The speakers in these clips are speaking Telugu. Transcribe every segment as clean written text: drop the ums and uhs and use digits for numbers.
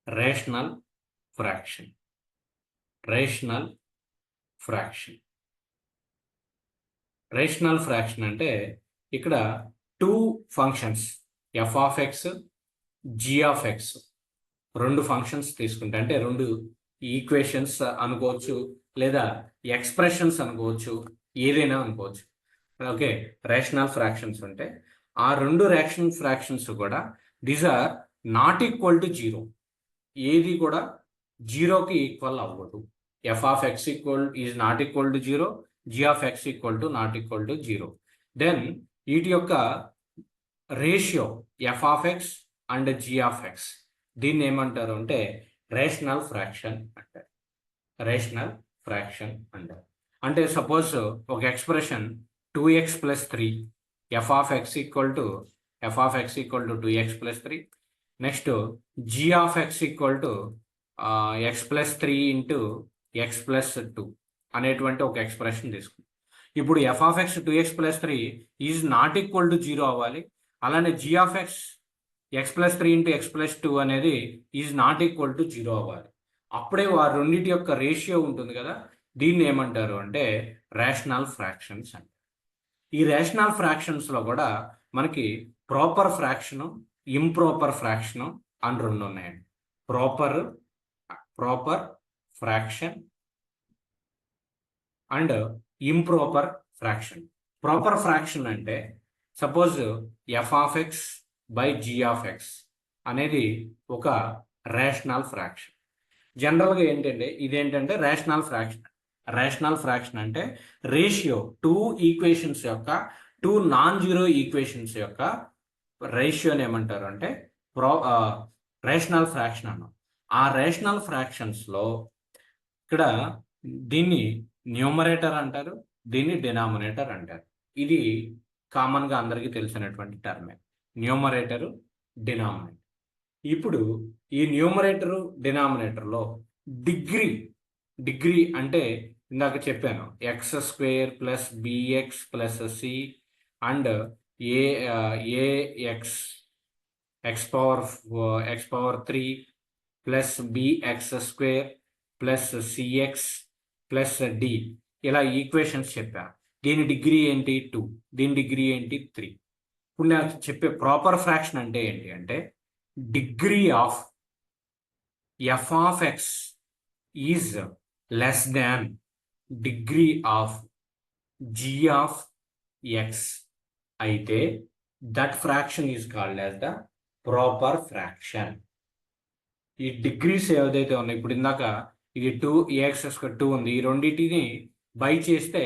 Rational fraction. Rational fraction. Rational fraction అంటే ఇక్కడ two functions F of X, G of X, రెండు ఫంక్షన్స్ తీసుకుంటే అంటే రెండు ఈక్వేషన్స్ అనుకోవచ్చు, లేదా ఎక్స్ప్రెషన్స్ అనుకోవచ్చు, ఏదైనా అనుకోవచ్చు. ఓకే, రేషనల్ ఫ్రాక్షన్స్ అంటే ఆ రెండు రేషనల్ ఫ్రాక్షన్స్ కూడా these are not equal to zero. ఏది కూడా జీరోకి ఈక్వల్ అవ్వదు. F of X is not equal to zero, G of X not equal to zero. Then వీటి యొక్క ratio F of X and G of X, దీన్ని ఏమంటారు అంటే రేషనల్ ఫ్రాక్షన్ అంటారు. రేషనల్ ఫ్రాక్షన్ అంటారు. అంటే సపోజ్ ఒక expression 2x + 3, F of X equal to 2x + 3. Next G of X equal to x + 3 into x + 2 అనేటువంటి ఒక ఎక్స్ప్రెషన్ తీసుకుంది. ఇప్పుడు F of X 2x + 3 is not equal to zero అవ్వాలి. అలానే G of X x + 3 into x + 2 అనేది is not equal to zero అవ్వాలి. అప్పుడే ఆ రెండింటి యొక్క రేషియో ఉంటుంది కదా, దీన్ని ఏమంటారు అంటే రేషనల్ ఫ్రాక్షన్స్ అంటారు. ఈ రేషనల్ ఫ్రాక్షన్స్లో కూడా మనకి ప్రాపర్ ఫ్రాక్షను, ఇంప్రాపర్ ఫ్రాక్షను అని రెండు ఉన్నాయండి. Proper fraction and improper fraction. Proper fraction అంటే suppose f of x by g of x అనేది ఒక రేషనల్ ఫ్రాక్షన్. జనరల్గా ఏంటంటే ఇదేంటంటే రేషనల్ ఫ్రాక్షన్. రేషనల్ ఫ్రాక్షన్ అంటే రేషియో టూ ఈక్వేషన్స్ యొక్క, టూ నాన్ జీరో ఈక్వేషన్స్ యొక్క రేషియోని ఏమంటారు అంటే రేషనల్ ఫ్రాక్షన్ అన్నాం. ఆ రేషనల్ ఫ్రాక్షన్స్లో ఇక్కడ దీన్ని న్యూమరేటర్ అంటారు, దీన్ని డినామినేటర్ అంటారు. ఇది కామన్గా అందరికీ తెలిసినటువంటి టర్మే, న్యూమరేటరు, డినామినేటర్. ఇప్పుడు ఈ న్యూమరేటరు, డినామినేటర్లో డిగ్రీ అంటే ఇందాక చెప్పాను, x² + bx + c and ax x³ + bx² + cx + d ఇలా ఈక్వేషన్స్ చెప్పాను. దీని డిగ్రీ ఏంటి 2, దీని డిగ్రీ ఏంటి 3. ఇప్పుడు నేను చెప్పే ప్రాపర్ ఫ్రాక్షన్ అంటే ఏంటి అంటే degree of f of X is less than degree of g of x అయితే that fraction is called as the proper fraction. ఈ డిగ్రీస్ ఏదైతే ఉన్నాయి, ఇప్పుడు ఇందాక ఇది 2 ఉంది, ఈ రెండింటిని బై చేస్తే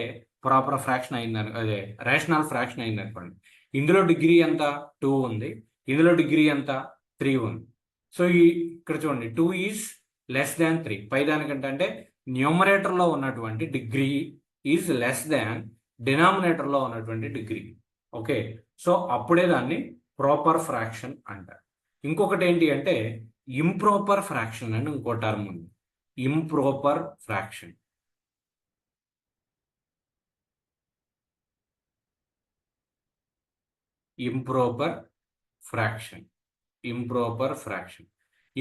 ప్రాపర్ ఫ్రాక్షన్ అయిందని, అదే రేషనల్ ఫ్రాక్షన్ అయింది అనుకోండి. ఇందులో డిగ్రీ ఎంత 2 ఉంది, ఇందులో డిగ్రీ ఎంత 3 ఉంది. సో ఇక్కడ చూడండి 2 ఈజ్ లెస్ దాన్ 3. పై దానికంటే అంటే న్యూమరేటర్లో ఉన్నటువంటి డిగ్రీ ఈజ్ లెస్ దాన్ డినామినేటర్లో ఉన్నటువంటి డిగ్రీ. ఓకే, సో అప్పుడే దాన్ని ప్రాపర్ ఫ్రాక్షన్ అంటారు. ఇంకొకటి ఏంటి అంటే ఇంప్రాపర్ ఫ్రాక్షన్ అని ఇంకో టర్మ్ ఉంది. Improper fraction.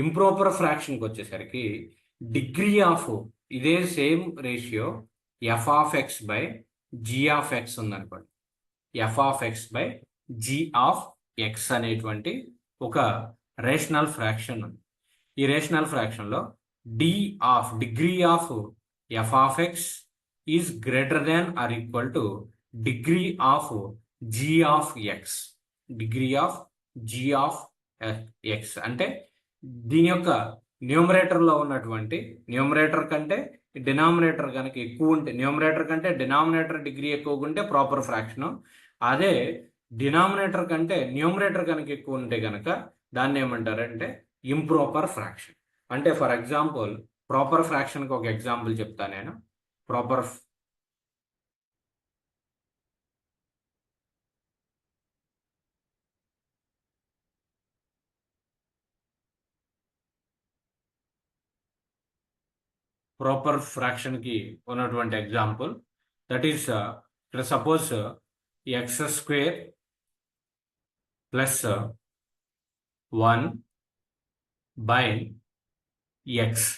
ఇంప్రాపర్ ఫ్రాక్షన్కి వచ్చేసరికి డిగ్రీ ఆఫ్ ఇదే same ratio F of x by g of x ఉందనుకోండి. F of x by g of x అనేటువంటి ఒక రేషనల్ ఫ్రాక్షన్ ఉంది. ఈ రేషనల్ ఫ్రాక్షన్లో degree of f of X is greater than or equal to degree of g of x. Degree of g of x అంటే దీని యొక్క న్యూమరేటర్లో ఉన్నటువంటి, న్యూమరేటర్ కంటే డినామినేటర్ కనుక ఎక్కువ ఉంటే, న్యూమరేటర్ కంటే డినామినేటర్ డిగ్రీ ఎక్కువ ఉంటే ప్రాపర్ ఫ్రాక్షన్. అదే డినామినేటర్ కంటే న్యూమరేటర్ కనుక ఎక్కువ ఉంటే కనుక దాన్ని ఏమంటారంటే ఇంప్రాపర్ ఫ్రాక్షన్. అంటే ఫర్ ఎగ్జాంపుల్ ప్రాపర్ ఫ్రాక్షన్కి ఒక ఎగ్జాంపుల్ చెప్తాను నేను. ప్రాపర్ ఫ్రాక్షన్కి ఉన్నటువంటి ఎగ్జాంపుల్ దట్ ఈస్ ఇక్కడ సపోజ్ x² + 1 బై ఎక్స్.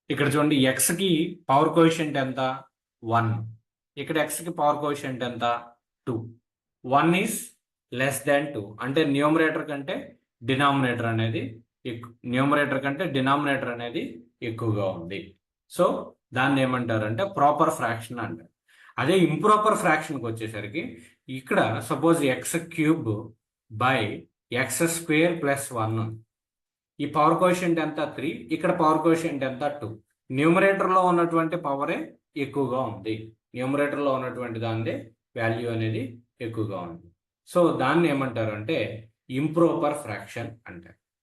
ఇక్కడ చూడండి ఎక్స్కి పవర్ కోఎఫిషియంట్ ఎంత 1, ఇక్కడ ఎక్స్కి పవర్ కోఎఫిషియంట్ ఎంత 2. 1 ఈస్ లెస్ దాన్ 2 అంటే న్యూమరేటర్ కంటే డినామినేటర్ అనేది ఎక్కువగా ఉంది. సో దాన్ని ఏమంటారంటే ప్రాపర్ ఫ్రాక్షన్ అంటారు. అదే ఇంప్రాపర్ ఫ్రాక్షన్కి వచ్చేసరికి ఇక్కడ suppose X cube by X square plus 1, ఈ పవర్ కోఎఫిషియంట్ ఎంత 3, ఇక్కడ పవర్ కోఎఫిషియంట్ ఎంత 2. న్యూమరేటర్లో ఉన్నటువంటి పవరే ఎక్కువగా ఉంది, న్యూమరేటర్లో ఉన్నటువంటి దాని వాల్యూ అనేది ఎక్కువగా ఉంది. సో దాన్ని ఏమంటారు అంటే ఇంప్రాపర్ ఫ్రాక్షన్ అంటారు.